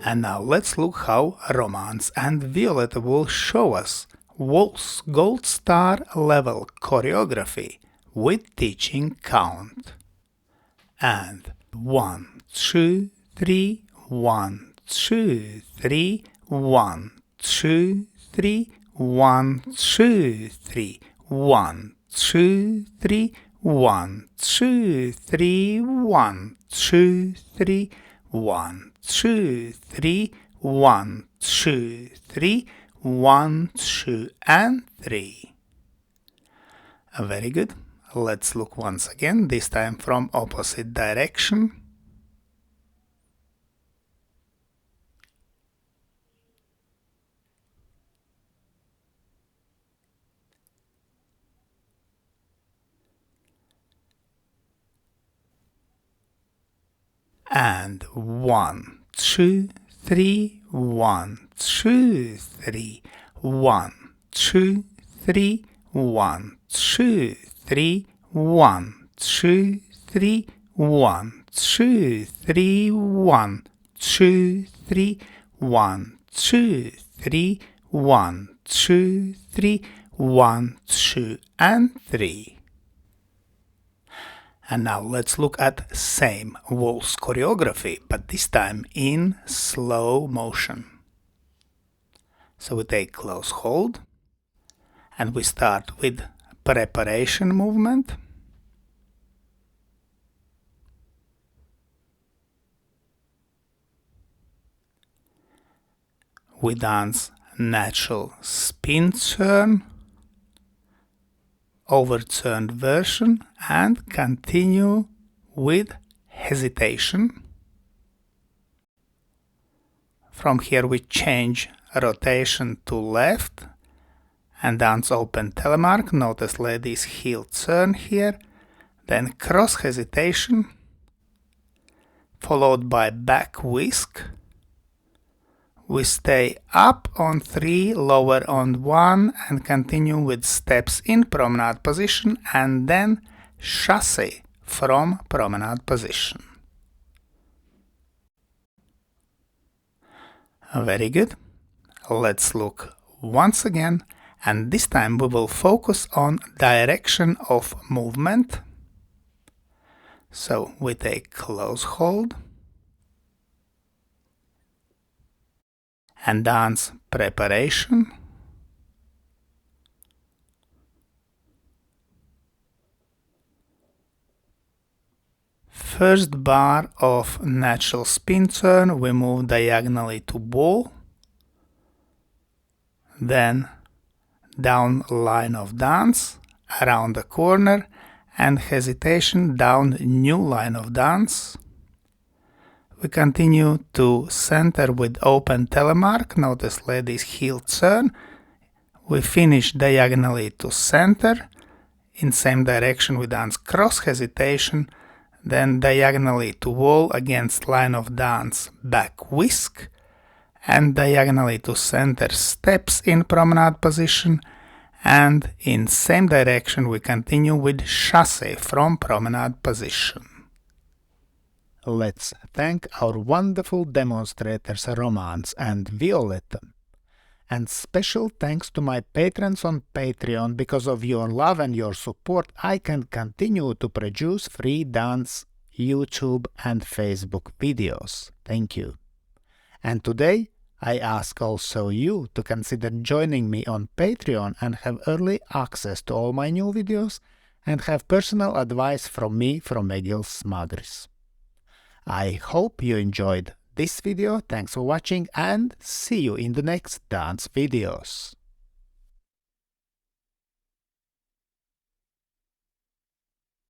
And now let's look how Romance and Violetta will show us Waltz Gold Star level choreography with teaching count. And 1, 2, 3, 1, 2, 3, 1, 2, 3, 1, 2, 3, 1, 2, 3, 1, 2, 3, 1, 2, 3, 1, 2, 3, 1, 2, 3, 1, 2, and 3. Very good. Let's look once again, this time from opposite direction. And 1, 2, 3, 1, 2, 3, 1, 2, 3, 1, 2, 3, 1, 2, 3, 1, 2, 3, 1, 2, 3, 1, 2, 3, 1, 2, 3, 1, 2, and 3. And now let's look at same waltz choreography, but this time in slow motion. So we take close hold, and we start with preparation movement. We dance natural spin turn, overturned version, and continue with hesitation. From here we change rotation to left and dance open telemark. Notice ladies heel turn here, then cross hesitation, followed by back whisk. We stay up on 3, lower on 1, and continue with steps in promenade position, and then chasse from promenade position. Very good. Let's look once again, and this time we will focus on direction of movement. So we take close hold and dance preparation. First bar of natural spin turn, we move diagonally to ball, then down line of dance, around the corner, and hesitation down new line of dance. We continue to center with open telemark. Notice ladies heel turn. We finish diagonally to center. In same direction we dance cross hesitation, then diagonally to wall against line of dance back whisk, and diagonally to center steps in promenade position, and in same direction we continue with chasse from promenade position. Let's thank our wonderful demonstrators Romance and Violetta. And special thanks to my patrons on Patreon. Because of your love and your support, I can continue to produce free dance, YouTube and Facebook videos. Thank you. And today, I ask also you to consider joining me on Patreon and have early access to all my new videos and have personal advice from me from Egils Smagris. I hope you enjoyed this video, thanks for watching, and see you in the next dance videos.